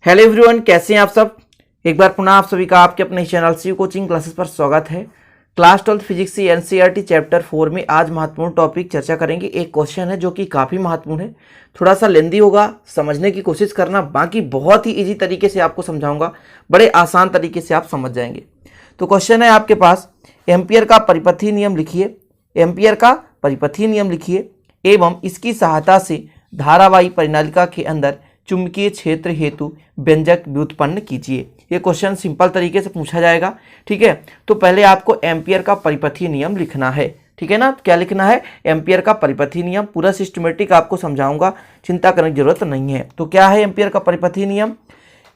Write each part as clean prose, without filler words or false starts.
Hello everyone, कैसे हैं आप सब। एक बार पुनः आप सभी का आपके अपने चैनल सी कोचिंग क्लासेस पर स्वागत है। क्लास 12 फिजिक्स सी एनसीईआरटी चैप्टर 4 में आज महत्वपूर्ण टॉपिक चर्चा करेंगे। एक क्वेश्चन है जो कि काफ़ी महत्वपूर्ण है, थोड़ा सा लेंदी होगा, समझने की कोशिश करना, बाकी बहुत ही ईजी तरीके से आपको समझाऊंगा, बड़े आसान तरीके से आप समझ जाएंगे। तो क्वेश्चन है आपके पास, एम्पियर का परिपथीय नियम लिखिए। एम्पियर का परिपथीय नियम लिखिए एवं इसकी सहायता से धारावाही परिनालिका के अंदर चुंबकीय क्षेत्र हेतु व्यंजक व्युत्पन्न कीजिए। ये क्वेश्चन सिंपल तरीके से पूछा जाएगा, ठीक है। तो पहले आपको एम्पियर का परिपथीय नियम लिखना है, ठीक है ना। क्या लिखना है? एम्पियर का परिपथीय नियम। पूरा सिस्टमेटिक आपको समझाऊंगा, चिंता करने की जरूरत नहीं है। तो क्या है एम्पियर का परिपथीय नियम?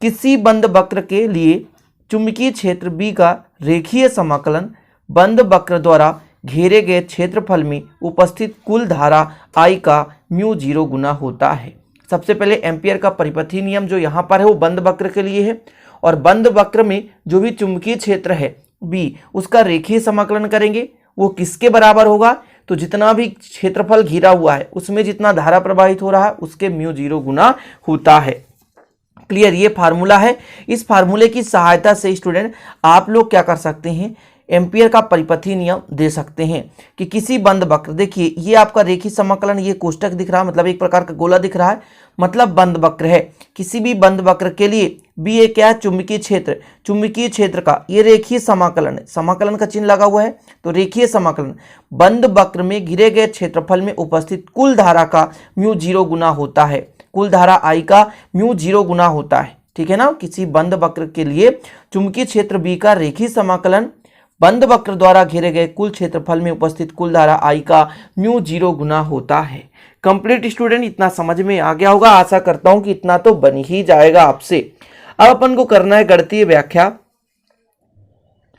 किसी बंद वक्र के लिए चुंबकीय क्षेत्र बी का रेखीय समाकलन बंद वक्र द्वारा घेरे गए क्षेत्रफल में उपस्थित कुल धारा I का μ0 गुना होता है। सबसे पहले एम्पियर का परिपथीय नियम जो यहाँ पर है वो बंद वक्र के लिए है, और बंद वक्र में जो भी चुंबकीय क्षेत्र है B, उसका रेखीय समाकलन करेंगे। वो किसके बराबर होगा? तो जितना भी क्षेत्रफल घिरा हुआ है उसमें जितना धारा प्रवाहित हो रहा है उसके μ0 गुना होता है। क्लियर? ये फार्मूला है। इस फार्मूले की सहायता से स्टूडेंट आप लोग क्या कर सकते हैं, एम्पियर का परिपथीय नियम दे सकते हैं कि किसी बंद वक्र, देखिए ये आपका रेखीय समाकलन, ये कोष्टक दिख रहा है, मतलब एक प्रकार का गोला दिख रहा है, मतलब बंद वक्र है। किसी भी बंद वक्र के लिए बी ए क्या है? चुंबकीय क्षेत्र। चुंबकीय क्षेत्र का ये रेखीय समाकलन है, समाकलन का चिन्ह लगा हुआ है, तो रेखीय समाकलन बंद वक्र में घिरे गए क्षेत्रफल में उपस्थित कुल धारा का μ0 गुना होता है। कुल धारा I का μ0 गुना होता है, ठीक है ना। किसी बंद वक्र के लिए चुंबकीय क्षेत्र बी का रेखीय समाकलन बंद वक्र द्वारा घेरे गए कुल क्षेत्रफल में उपस्थित कुल धारा I का μ0 गुना होता है। कंप्लीट स्टूडेंट, इतना समझ में आ गया होगा। आशा करता हूं कि इतना तो बन ही जाएगा आपसे। अब अपन को करना है गणितीय व्याख्या।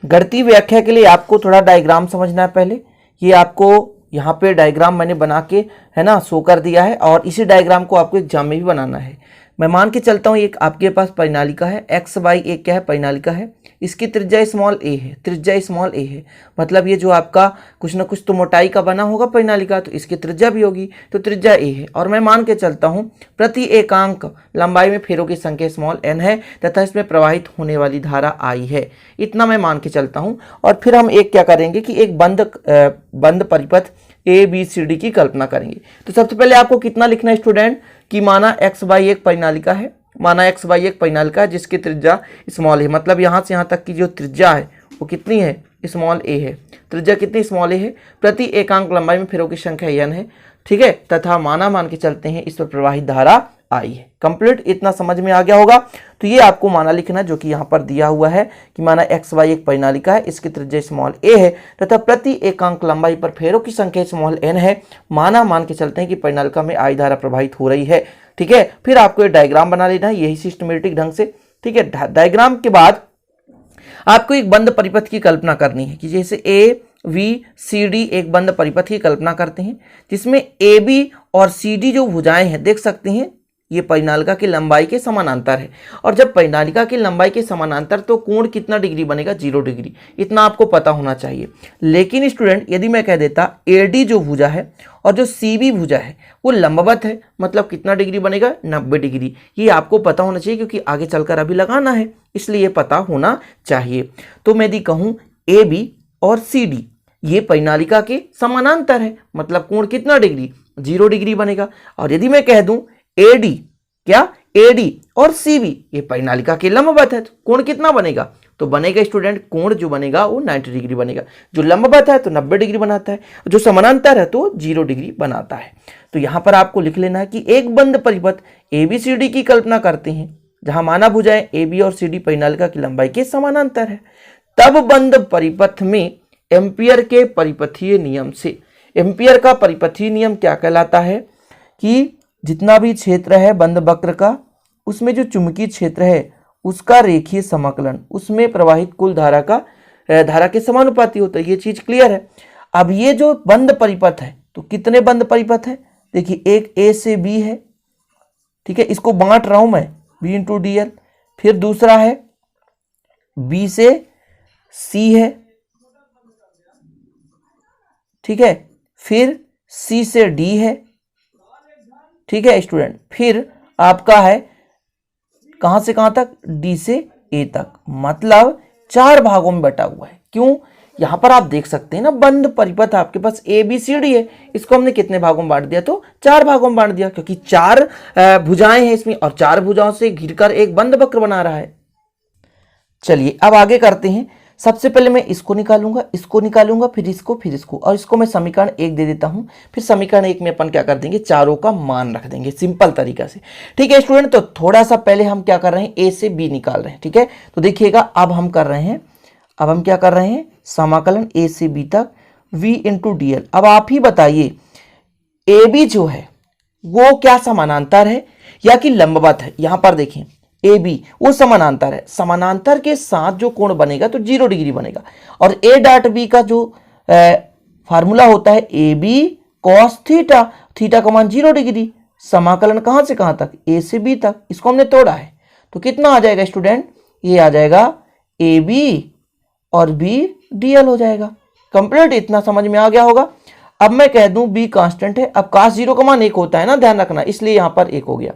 गणितीय व्याख्या के लिए आपको थोड़ा डायग्राम समझना है पहले। ये आपको यहाँ पे डायग्राम मैंने बना के है ना शो कर दिया है, और इसी डायग्राम को आपको एग्जाम में भी बनाना है। मैं मान के चलता हूँ एक आपके पास परिनालिका है, एक्स बाई एक क्या है? परिनालिका है। इसकी त्रिज्या स्मॉल ए है, त्रिज्या स्मॉल ए है, मतलब ये जो आपका कुछ ना कुछ तो मोटाई का बना होगा परिनालिका, तो इसकी त्रिज्या भी होगी, तो त्रिज्या ए है। और मैं मान के चलता हूँ प्रति एकांक लंबाई में फेरों की संख्या स्मॉल एन है, तथा इसमें प्रवाहित होने वाली धारा आई है। इतना मैं मान के चलता हूँ। और फिर हम एक क्या करेंगे कि एक बंद परिपथ ए बी सी डी की कल्पना करेंगे। तो सबसे पहले आपको कितना लिखना है स्टूडेंट कि माना x बाई एक परिनालिका है, माना x बाई एक परिनालिका है जिसकी त्रिज्या स्मॉल है, मतलब यहाँ से यहाँ तक की जो त्रिज्या है वो कितनी है? स्मॉल ए है। त्रिज्या कितनी? स्मॉल ए है। प्रति एकांक लंबाई में फेरों की संख्या n है, ठीक है, तथा माना मान के चलते हैं इस पर प्रवाहित धारा I है। कंप्लीट, इतना समझ में आ गया होगा। तो ये आपको माना लिखना जो कि यहाँ पर दिया हुआ है कि माना x बाई एक परिनालिका है, इसकी त्रिज्या स्मॉल ए है, तथा प्रति एकांक लंबाई पर फेरों की संख्या स्मॉल n है। माना मान के चलते हैं कि परिनालिका में I धारा प्रवाहित हो रही है, ठीक है। फिर आपको ये डायग्राम बना लेना है, यही सिस्टमेटिक ढंग से, ठीक है। डायग्राम के बाद आपको एक बंद परिपथ की कल्पना करनी है कि जैसे ए वी सी डी एक बंद परिपथ की कल्पना करते हैं, जिसमें ए बी और सी डी जो भुजाएं हैं देख सकते हैं ये परिनालिका की लंबाई के समानांतर है। और जब परिनालिका की लंबाई के समानांतर तो कोण कितना डिग्री बनेगा? 0 डिग्री। इतना आपको पता होना चाहिए। लेकिन स्टूडेंट यदि मैं कह देता AD जो भुजा है और जो CB भुजा है वो लंबवत है, मतलब कितना डिग्री बनेगा? 90 डिग्री। ये आपको पता होना चाहिए क्योंकि आगे चलकर अभी लगाना है, इसलिए पता होना चाहिए। तो मैं यदि कहूँ AB और CD ये परिनालिका के समानांतर है, मतलब कोण कितना डिग्री? 0 डिग्री बनेगा। और यदि मैं कह दूं AD क्या? AD और CB ये परिनालिका के लंबवत है, तो कोण कितना बनेगा? तो बनेगा स्टूडेंट, कोण जो बनेगा वो 90 डिग्री बनेगा। जो लंबवत है तो 90 डिग्री बनाता है, जो समानांतर है तो 0 डिग्री बनाता है। तो यहां पर आपको लिख लेना है कि एक बंद परिपथ ABCD की कल्पना करते हैं जहां माना भुजाएं AB और CD परिनालिका की लंबाई के समानांतर है। तब बंद परिपथ में एम्पियर के परिपथीय नियम से, एम्पियर का परिपथीय नियम क्या कहलाता है कि जितना भी क्षेत्र है बंद वक्र का, उसमें जो चुंबकीय क्षेत्र है उसका रेखीय समाकलन उसमें प्रवाहित कुल धारा का धारा के समानुपाती होता है। ये चीज क्लियर है। अब ये जो बंद परिपथ है तो कितने बंद परिपथ है? देखिए एक A से B है, ठीक है, इसको बांट रहा हूं मैं B इंटू DL। फिर दूसरा है B से C है, ठीक है, फिर C से D है, ठीक है स्टूडेंट। फिर आपका है कहां से कहां तक, डी से ए तक, मतलब 4 भागों में बटा हुआ है। क्यों, यहां पर आप देख सकते हैं ना, बंद परिपथ आपके पास ए बी सी डी है, इसको हमने कितने भागों में बांट दिया, तो 4 भागों में बांट दिया, क्योंकि 4 भुजाएं हैं इसमें और 4 भुजाओं से घिरकर एक बंद वक्र बना रहा है। चलिए अब आगे करते हैं। सबसे पहले मैं इसको निकालूंगा, फिर इसको और इसको मैं समीकरण 1 दे देता हूं। फिर समीकरण 1 में अपन क्या कर देंगे, चारों का मान रख देंगे सिंपल तरीका से। ठीक है स्टूडेंट, तो थोड़ा सा पहले हम क्या कर रहे हैं, ए से बी निकाल रहे हैं। ठीक है, तो देखिएगा अब हम क्या कर रहे हैं, समाकलन ए से बी तक v इंटू डी एल। अब आप ही बताइए, ए बी जो है वो क्या समानांतर है या कि लंबवत है। यहां पर देखें, ए बी वो समानांतर है, समानांतर के साथ जो कोण बनेगा तो 0 डिग्री बनेगा। और ए डॉट बी का जो फार्मूला होता है A B cos theta, theta का मान 0 डिग्री। समाकलन कहां से कहां तक, ए से बी तक, इसको हमने तोड़ा है तो कितना आ जाएगा स्टूडेंट, ये आ जाएगा ए बी और बी डी एल हो जाएगा। कंप्लीट, इतना समझ में आ गया होगा। अब मैं कह दूं बी कांस्टेंट है, अब cos 0 का मान 1 होता है ना, ध्यान रखना, इसलिए यहां पर 1 हो गया।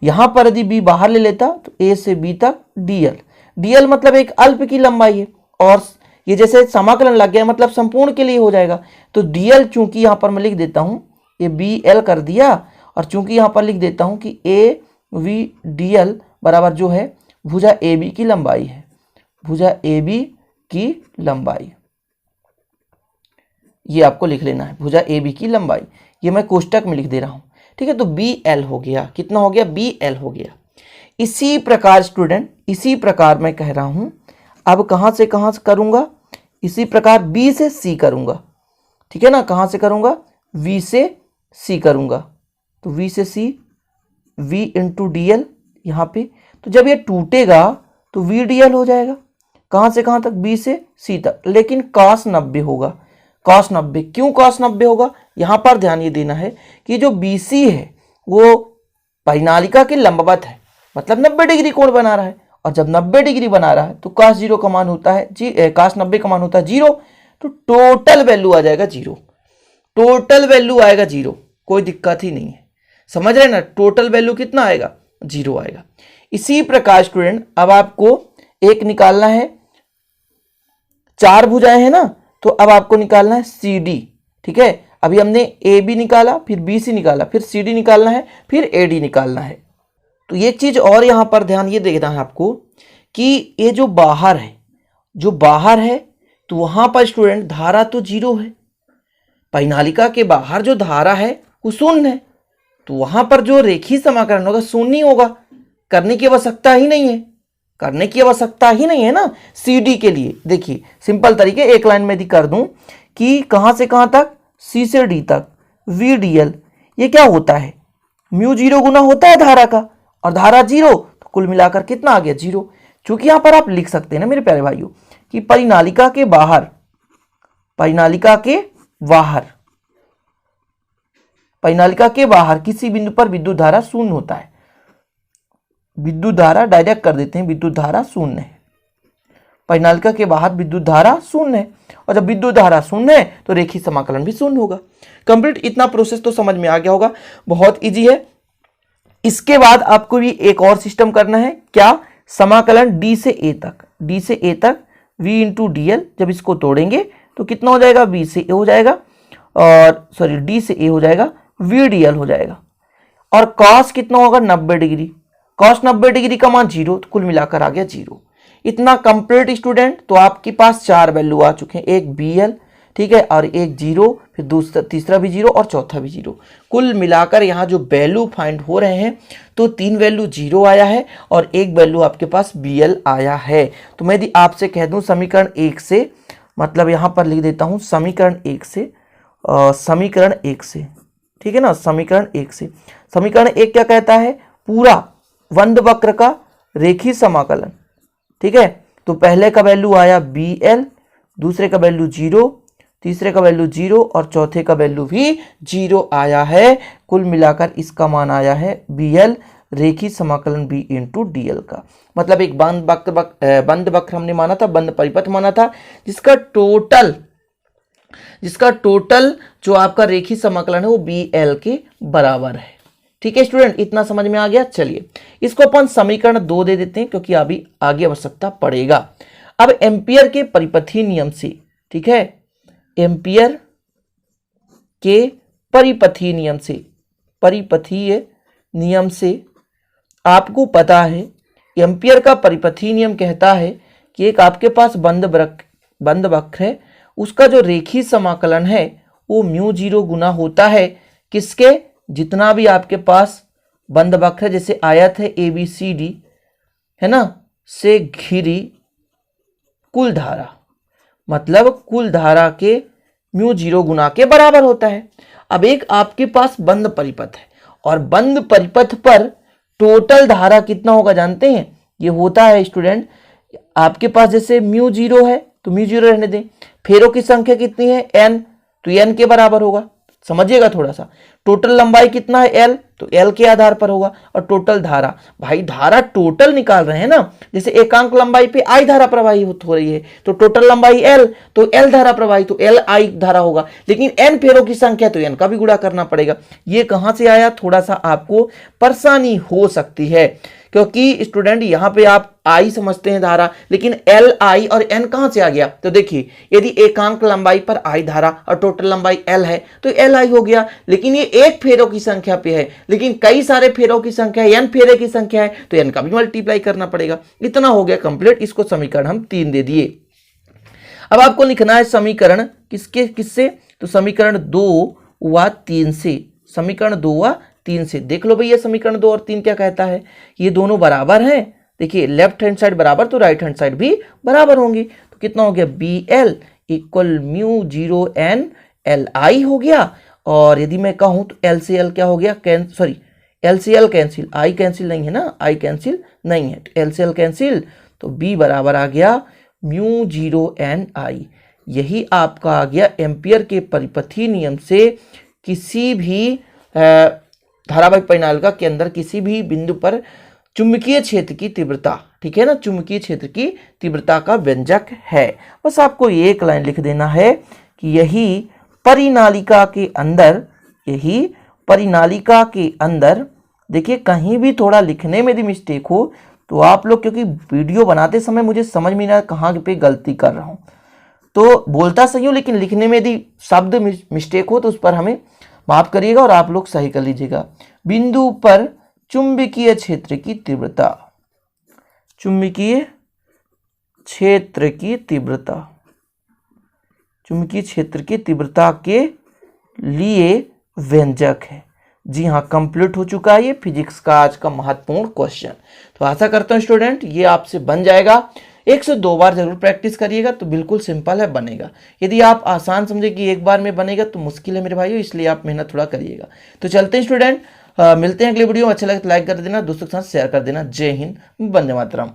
यहां पर यदि b बाहर ले लेता तो a से b तक dl, dl मतलब एक अल्प की लंबाई है, और ये जैसे समाकलन लग गया मतलब संपूर्ण के लिए हो जाएगा। तो dl चूंकि यहां पर मैं लिख देता हूं, ये bl कर दिया, और चूंकि यहां पर लिख देता हूं कि a v dl बराबर जो है भुजा ab की लंबाई है, भुजा ab की लंबाई, ये आपको लिख लेना है, भुजा AB की लंबाई, ये मैं कोष्टक में लिख दे रहा हूं। ठीक है, तो BL हो गया, कितना हो गया, BL हो गया। इसी प्रकार स्टूडेंट, इसी प्रकार मैं कह रहा हूं, अब कहां से करूंगा, इसी प्रकार B से C करूंगा। ठीक है ना, कहां से करूंगा, V से C करूंगा, तो V से C, V इंटू DL यहां पे, तो जब ये टूटेगा तो VDL हो जाएगा। कहां से कहां तक, B से C तक, लेकिन cos 90 होगा, cos 90। क्यों cos 90 होगा, यहां पर ध्यान ये देना है कि जो BC है वो परिनालिका के लंबवत है, मतलब 90 डिग्री कोण बना रहा है, और जब 90 डिग्री बना रहा है तो cos 0 का मान होता है cos 90 का मान होता है 0, तो टोटल वैल्यू आ जाएगा 0, टोटल वैल्यू आएगा 0, कोई दिक्कत ही नहीं है, समझ रहे ना, टोटल वैल्यू कितना आएगा, 0 आएगा। इसी प्रकार स्टूडेंट अब आपको एक निकालना है, 4 भुजाएं हैं ना, तो अब आपको निकालना है CD। ठीक है, अभी हमने AB निकाला, फिर BC निकाला, फिर CD निकालना है, फिर AD निकालना है। तो ये चीज और यहां पर ध्यान ये देखना है आपको कि ये जो बाहर है तो वहां पर स्टूडेंट धारा तो 0 है, परिनालिका के बाहर जो धारा है वो शून्य है, तो वहां पर जो रेखीय समाकलन होगा शून्य होगा, करने की आवश्यकता ही नहीं है ना CD के लिए। देखिए सिंपल तरीके, एक लाइन में यदि कर दूं कि कहां से कहां तक, C से D तक VDL, ये क्या होता है, म्यू 0 गुना होता है धारा का, और धारा 0, तो कुल मिलाकर कितना आ गया 0। चूंकि यहां पर आप लिख सकते हैं ना मेरे प्यारे भाइयों कि परिनालिका के बाहर किसी बिंदु पर विद्युत धारा शून्य होता है, विद्युत धारा डायरेक्ट कर देते हैं, विद्युत धारा शून्य है, परिनालिका के बाहर विद्युत धारा शून्य है, और जब विद्युत धारा शून्य है तो रेखीय समाकलन भी शून्य होगा। कंप्लीट, इतना प्रोसेस तो समझ में आ गया होगा, बहुत इजी है। इसके बाद आपको भी एक और सिस्टम करना है, क्या, समाकलन D से A तक V इंटू DL, जब इसको तोड़ेंगे तो कितना हो जाएगा, B से A हो जाएगा, और सॉरी D से A हो जाएगा, VDL हो जाएगा, और cos कितना होगा, 90 डिग्री, cos 90 डिग्री का मान 0, तो कुल मिलाकर आ गया 0। इतना कंप्लीट स्टूडेंट, तो आपके पास 4 वैल्यू आ चुके हैं, एक BL, ठीक है, और एक 0, फिर तीसरा भी 0 और चौथा भी 0, कुल मिलाकर यहाँ जो वैल्यू फाइंड हो रहे हैं तो 3 वैल्यू 0 आया है और एक वैल्यू आपके पास BL आया है। तो मैं यदि आपसे कह दूं समीकरण 1 से, मतलब यहाँ पर लिख देता हूँ समीकरण 1 से, ठीक है ना, समीकरण 1 से, समीकरण 1 क्या कहता है, पूरा बंद वक्र का रेखीय समाकलन। ठीक है, तो पहले का वैल्यू आया BL, दूसरे का वैल्यू 0, तीसरे का वैल्यू 0 और चौथे का वैल्यू भी 0 आया है, कुल मिलाकर इसका मान आया है BL, रेखीय समाकलन B इंटू DL का। मतलब एक बंद वक्र हमने माना था, बंद परिपथ माना था, जिसका टोटल जो आपका रेखीय समाकलन है वो BL के बराबर है। ठीक है स्टूडेंट, इतना समझ में आ गया। चलिए इसको अपन समीकरण 2 दे देते हैं क्योंकि अभी आगे आवश्यकता पड़ेगा। अब एम्पियर के परिपथीय नियम से, ठीक है, एम्पियर के परिपथीय नियम से आपको पता है, एम्पियर का परिपथीय नियम कहता है कि एक आपके पास बंद वक्र है, उसका जो रेखीय समाकलन है वो म्यू जीरो गुना होता है किसके, जितना भी आपके पास बंद वक्र है, जैसे आयत है ABCD है ना, से घिरी कुल धारा, मतलब कुल धारा के म्यू जीरो गुना के बराबर होता है। अब एक आपके पास बंद परिपथ है और बंद परिपथ पर टोटल धारा कितना होगा जानते हैं, ये होता है स्टूडेंट, आपके पास जैसे म्यू जीरो है तो म्यू जीरो रहने दें, फेरों की संख्या कितनी है n, तो n के बराबर होगा, समझिएगा थोड़ा सा। टोटल लंबाई कितना है l, तो l के आधार पर होगा। और टोटल धारा, भाई धारा टोटल निकाल रहे हैं ना, जैसे एकांक लंबाई पे I धारा प्रवाहित हो रही है तो टोटल लंबाई l, तो l धारा प्रवाहित, तो l I धारा होगा, लेकिन n फेरों की संख्या तो n का भी गुणा करना पड़ेगा। ये कहां से आया, थोड़ा सा आपको परेशानी हो सकती है क्योंकि स्टूडेंट यहाँ पे आप I समझते हैं धारा, लेकिन L I और N कहां से आ गया, तो देखिए यदि एकांक लंबाई पर I धारा और टोटल लंबाई L है तो L I हो गया, लेकिन ये एक फेरों की संख्या पे है, लेकिन कई सारे फेरों की संख्या है, N फेरे की संख्या है, तो N का भी मल्टीप्लाई करना पड़ेगा। इतना हो गया कंप्लीट, इसको समीकरण हम 3 दे दिए। अब आपको लिखना है समीकरण किससे, तो समीकरण 2 व 3 से, समीकरण 2 व 3 से। देख लो भैया समीकरण 2 और 3 क्या कहता है, ये दोनों बराबर हैं, देखिए लेफ्ट हैंड साइड बराबर तो राइट हैंड साइड भी बराबर होंगी, तो कितना हो गया BL equal mu zero N LI हो गया। और यदि मैं कहूं तो L से L क्या हो गया, L से L कैंसिल, I कैंसिल नहीं है ना, I कैंसिल नहीं है, तो L से L कैंसिल, तो B बराबर आ गया म्यू जीरो N I। यही आपका आ गया एम्पियर के परिपथीय नियम से किसी भी धारावाहिक परिनालिका के अंदर किसी भी बिंदु पर चुंबकीय क्षेत्र की तीव्रता, ठीक है ना, चुंबकीय क्षेत्र की तीव्रता का व्यंजक है। बस आपको ये एक लाइन लिख देना है कि यही परिनालिका के अंदर देखिए कहीं भी थोड़ा लिखने में भी मिस्टेक हो तो आप लोग, क्योंकि वीडियो बनाते समय मुझे समझ में नहीं आ कहाँ पे गलती कर रहा हूँ, तो बोलता सही हूँ लेकिन लिखने में यदि शब्द मिस्टेक हो तो उस पर हमें माफ करिएगा और आप लोग सही कर लीजिएगा। बिंदु पर चुंबकीय क्षेत्र की तीव्रता, चुंबकीय क्षेत्र की तीव्रता के लिए व्यंजक है। जी हाँ, कंप्लीट हो चुका है ये फिजिक्स का आज का महत्वपूर्ण क्वेश्चन। तो आशा करता हूँ स्टूडेंट ये आपसे बन जाएगा, 1 से 2 बार जरूर प्रैक्टिस करिएगा तो बिल्कुल सिंपल है, बनेगा। यदि आप आसान समझे कि एक बार में बनेगा तो मुश्किल है मेरे भाइयों, इसलिए आप मेहनत थोड़ा करिएगा। तो चलते हैं स्टूडेंट, मिलते हैं अगले वीडियो में। अच्छा लगे तो लाइक कर देना, दोस्तों के साथ शेयर कर देना। जय हिंद, वंदे मातरम।